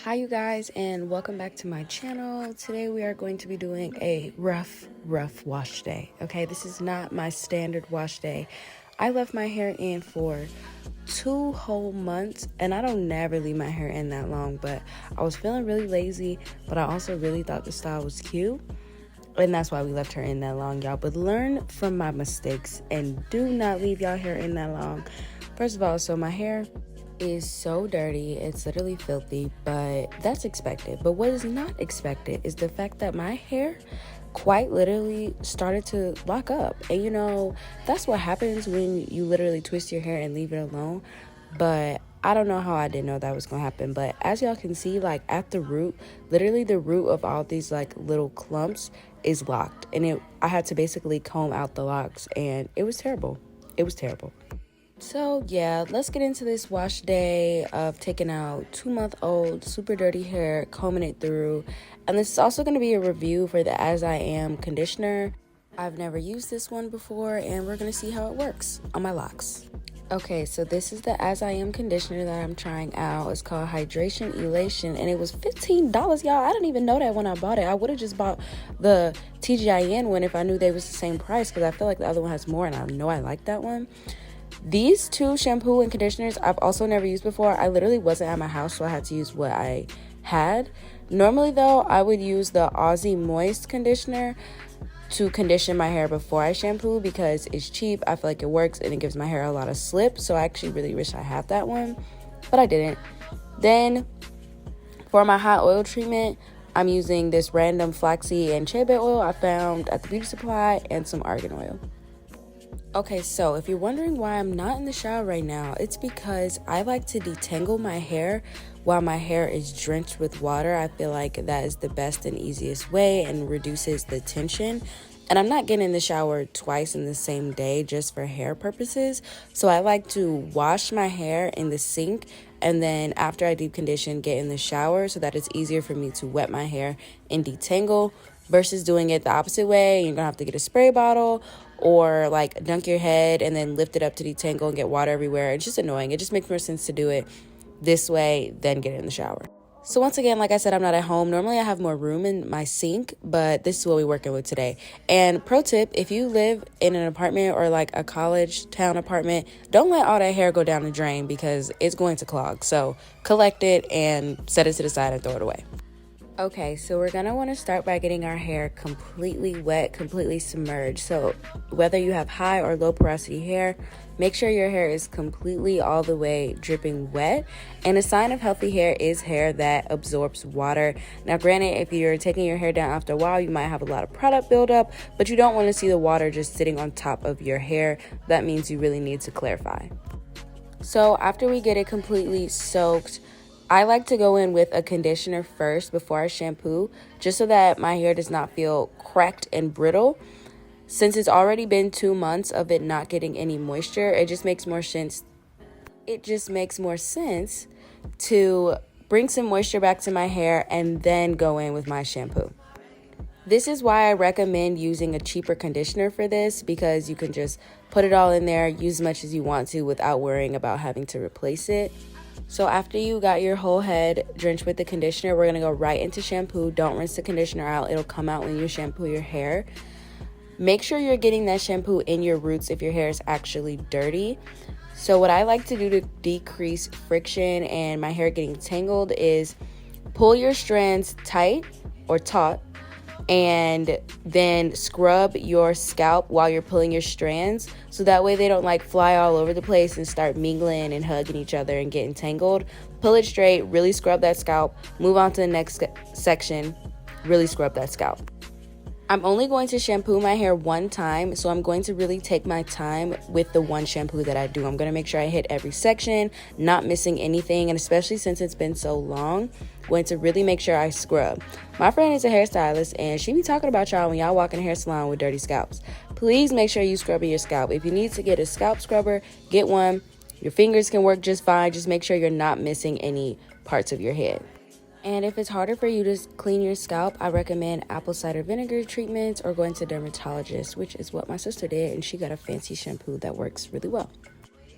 Hi you guys, and welcome back to my channel. Today we are going to be doing a rough wash day. Okay, this is not my standard wash day. I left my hair in for 2 whole months, and I don't never leave my hair in that long, but I was feeling really lazy, but I also really thought the style was cute, and that's why we left her in that long, y'all. But learn from my mistakes and do not leave y'all hair in that long. First of all, so my hair is so dirty, it's literally filthy, but that's expected. But what is not expected is the fact that my hair quite literally started to lock up. And you know, that's what happens when you literally twist your hair and leave it alone. But I don't know how I didn't know that was gonna happen. But as y'all can see, like at the root, literally the root of all these like little clumps is locked, and I had to basically comb out the locks, and it was terrible. It was terrible. So yeah, let's get into this wash day of taking out 2-month-old super dirty hair, combing it through. And this is also going to be a review for the As I Am conditioner. I've never used this one before, and we're going to see how it works on my locks. Okay, so this is the As I Am conditioner that I'm trying out. It's called Hydration Elation, and it was $15, y'all. I didn't even know that when I bought it. I would have just bought the TGIN one if I knew they was the same price, because I feel like the other one has more, and I know I like that one. These two shampoo and conditioners I've also never used before. I literally wasn't at my house, so I had to use what I had. Normally though, I would use the Aussie Moist conditioner to condition my hair before I shampoo because it's cheap. I feel like it works and it gives my hair a lot of slip. So I actually really wish I had that one, but I didn't. Then for my hot oil treatment, I'm using this random flaxseed and chia oil I found at the beauty supply and some argan oil. Okay, so if you're wondering why I'm not in the shower right now, it's because I like to detangle my hair while my hair is drenched with water. I feel like that is the best and easiest way and reduces the tension. And I'm not getting in the shower twice in the same day just for hair purposes. So I like to wash my hair in the sink, and then after I deep condition, get in the shower so that it's easier for me to wet my hair and detangle, versus doing it the opposite way. You're gonna have to get a spray bottle or like dunk your head and then lift it up to detangle and get water everywhere. It's just annoying. It just makes more sense to do it this way than get it in the shower. So once again, like I said, I'm not at home. Normally I have more room in my sink, but this is what we're working with today. And pro tip, if you live in an apartment or like a college town apartment, don't let all that hair go down the drain because it's going to clog. So collect it and set it to the side and throw it away. Okay, so we're gonna want to start by getting our hair completely wet, completely submerged. So whether you have high or low porosity hair, make sure your hair is completely all the way dripping wet. And a sign of healthy hair is hair that absorbs water. Now granted, if you're taking your hair down after a while, you might have a lot of product buildup, but you don't want to see the water just sitting on top of your hair. That means you really need to clarify. So after we get it completely soaked, I like to go in with a conditioner first before I shampoo, just so that my hair does not feel cracked and brittle. Since it's already been 2 months of it not getting any moisture, it just makes more sense. It just makes more sense to bring some moisture back to my hair and then go in with my shampoo. This is why I recommend using a cheaper conditioner for this, because you can just put it all in there, use as much as you want to without worrying about having to replace it. So after you got your whole head drenched with the conditioner, we're going to go right into shampoo. Don't rinse the conditioner out. It'll come out when you shampoo your hair. Make sure you're getting that shampoo in your roots if your hair is actually dirty. So what I like to do to decrease friction and my hair getting tangled is pull your strands tight or taut, and then scrub your scalp while you're pulling your strands, so that way they don't like fly all over the place and start mingling and hugging each other and getting tangled. Pull it straight, really scrub that scalp, move on to the next section, really scrub that scalp. I'm only going to shampoo my hair one time, so I'm going to really take my time with the one shampoo that I do. I'm going to make sure I hit every section, not missing anything, and especially since it's been so long, I'm going to really make sure I scrub. My friend is a hairstylist, and she be talking about y'all when y'all walk in a hair salon with dirty scalps. Please make sure you scrub your scalp. If you need to get a scalp scrubber, get one. Your fingers can work just fine. Just make sure you're not missing any parts of your head. And if it's harder for you to clean your scalp, I recommend apple cider vinegar treatments or going to a dermatologist, which is what my sister did, and she got a fancy shampoo that works really well.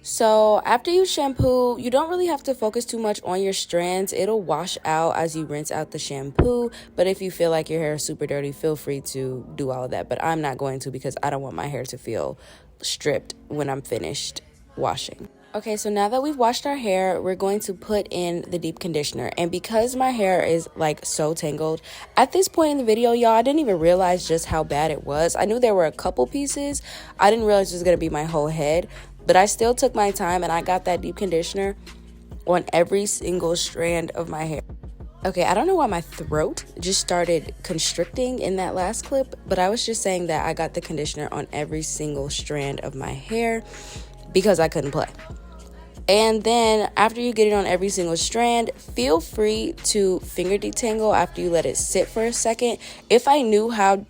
So after you shampoo, you don't really have to focus too much on your strands. It'll wash out as you rinse out the shampoo. But if you feel like your hair is super dirty, feel free to do all of that. But I'm not going to, because I don't want my hair to feel stripped when I'm finished washing. Okay, so now that we've washed our hair, we're going to put in the deep conditioner. And because my hair is like so tangled, at this point in the video, y'all, I didn't even realize just how bad it was. I knew there were a couple pieces. I didn't realize it was going to be my whole head. But I still took my time and I got that deep conditioner on every single strand of my hair. Okay, I don't know why my throat just started constricting in that last clip, but I was just saying that I got the conditioner on every single strand of my hair because I couldn't play. And then after you get it on every single strand, feel free to finger detangle after you let it sit for a second. If I knew how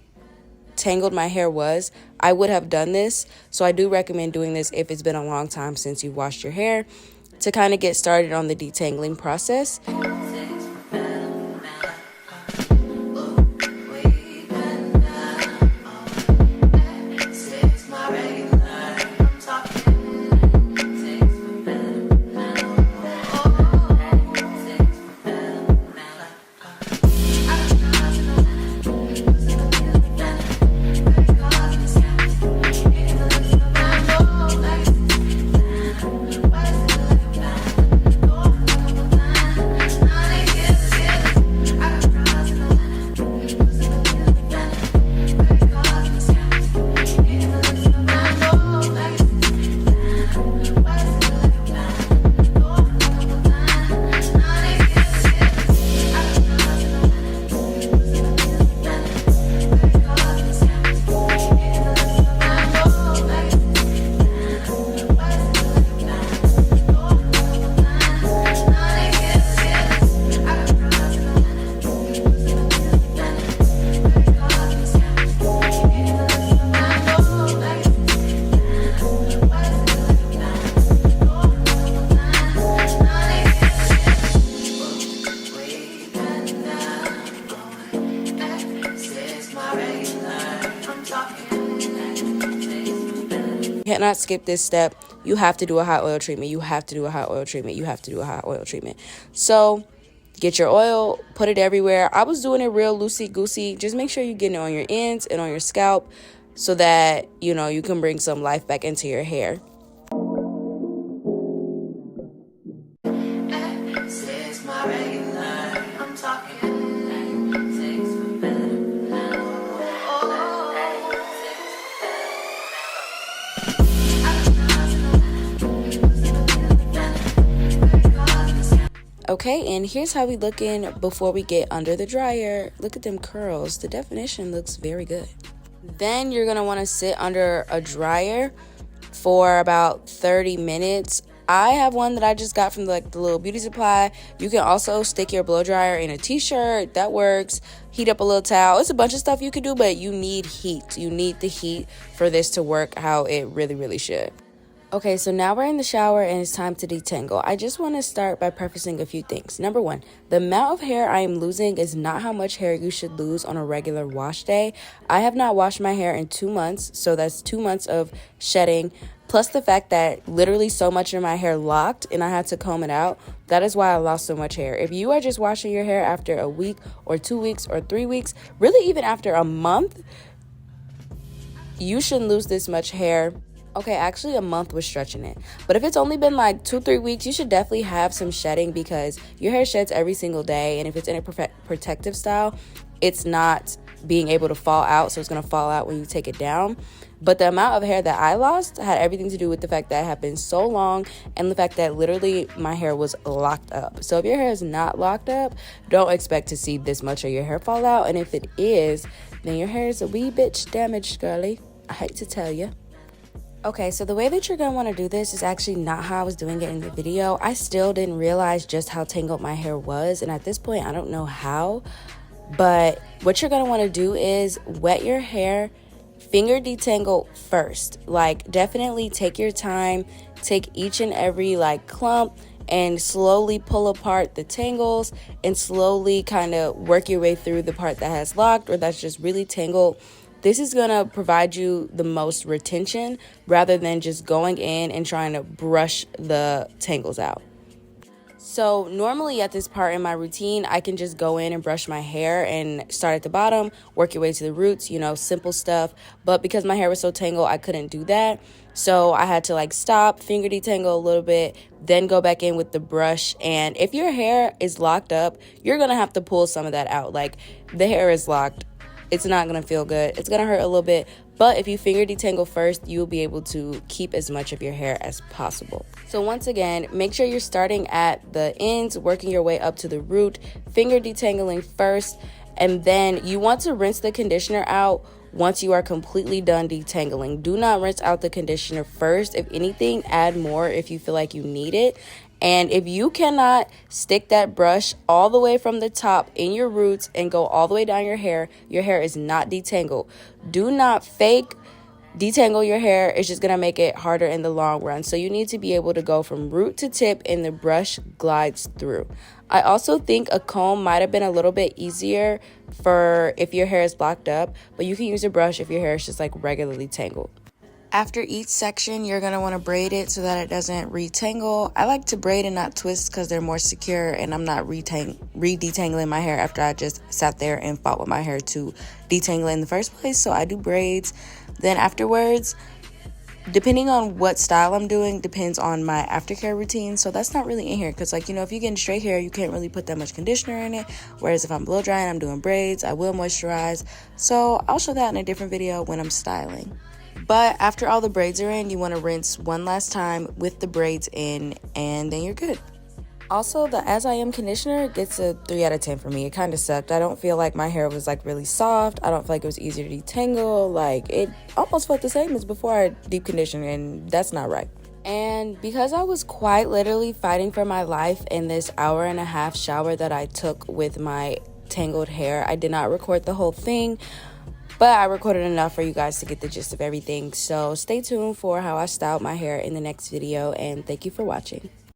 tangled my hair was, I would have done this. So I do recommend doing this if it's been a long time since you've washed your hair, to kind of get started on the detangling process. Cannot skip this step. You have to do a hot oil treatment. You have to do a hot oil treatment. You have to do a hot oil treatment. So get your oil, put it everywhere. I was doing it real loosey-goosey. Just make sure you're getting it on your ends and on your scalp so that, you know, you can bring some life back into your hair. Okay, and here's how we looking before we get under the dryer. Look at them curls. The definition looks very good. Then you're gonna want to sit under a dryer for about 30 minutes. I have one that I just got from the little beauty supply. You can also stick your blow dryer in a t-shirt. That works. Heat up a little towel. It's a bunch of stuff you can do, but you need heat. You need the heat for this to work how it really should. Okay, so now we're in the shower and it's time to detangle. I just want to start by prefacing a few things. Number one, the amount of hair I am losing is not how much hair you should lose on a regular wash day. I have not washed my hair in 2 months, so that's 2 months of shedding, plus the fact that literally so much of my hair locked and I had to comb it out. That is why I lost so much hair. If you are just washing your hair after a week or 2 weeks or 3 weeks, really even after a month, you shouldn't lose this much hair. Okay, actually a month was stretching it. But if it's only been like 2-3 weeks, you should definitely have some shedding because your hair sheds every single day. And if it's in a protective style, it's not being able to fall out. So it's going to fall out when you take it down. But the amount of hair that I lost had everything to do with the fact that it had been so long and the fact that literally my hair was locked up. So if your hair is not locked up, don't expect to see this much of your hair fall out. And if it is, then your hair is a wee bit damaged, girly. I hate to tell you. Okay, so the way that you're going to want to do this is actually not how I was doing it in the video. I still didn't realize just how tangled my hair was. And at this point, I don't know how. But what you're going to want to do is wet your hair, finger detangle first. Like, definitely take your time. Take each and every, clump and slowly pull apart the tangles and slowly kind of work your way through the part that has locked or that's just really tangled. This is going to provide you the most retention rather than just going in and trying to brush the tangles out. So normally at this part in my routine, I can just go in and brush my hair and start at the bottom, work your way to the roots, you know, simple stuff. But because my hair was so tangled, I couldn't do that. So I had to like stop, finger detangle a little bit, then go back in with the brush. And if your hair is locked up, you're going to have to pull some of that out. Like the hair is locked. It's not going to feel good. It's going to hurt a little bit. But if you finger detangle first, you'll be able to keep as much of your hair as possible. So once again, make sure you're starting at the ends, working your way up to the root, finger detangling first, and then you want to rinse the conditioner out once you are completely done detangling. Do not rinse out the conditioner first. If anything, add more if you feel like you need it. And if you cannot stick that brush all the way from the top in your roots and go all the way down your hair is not detangled. Do not fake detangle your hair. It's just going to make it harder in the long run. So you need to be able to go from root to tip and the brush glides through. I also think a comb might have been a little bit easier for if your hair is blocked up, but you can use a brush if your hair is just like regularly tangled. After each section, you're going to want to braid it so that it doesn't retangle. I like to braid and not twist because they're more secure, and I'm not re-detangling my hair after I just sat there and fought with my hair to detangle it in the first place. So I do braids. Then afterwards, depending on what style I'm doing, depends on my aftercare routine. So that's not really in here because, like, you know, if you're getting straight hair, you can't really put that much conditioner in it. Whereas if I'm blow drying, I'm doing braids, I will moisturize. So I'll show that in a different video when I'm styling. But after all the braids are in, you want to rinse one last time with the braids in, and then you're good. Also, the As I Am conditioner gets a 3 out of 10 for me. It kind of sucked. I don't feel like my hair was like really soft. I don't feel like it was easy to detangle. Like it almost felt the same as before I deep conditioned, and that's not right. And because I was quite literally fighting for my life in this hour-and-a-half shower that I took with my tangled hair, I did not record the whole thing. But I recorded enough for you guys to get the gist of everything. So stay tuned for how I styled my hair in the next video. And thank you for watching.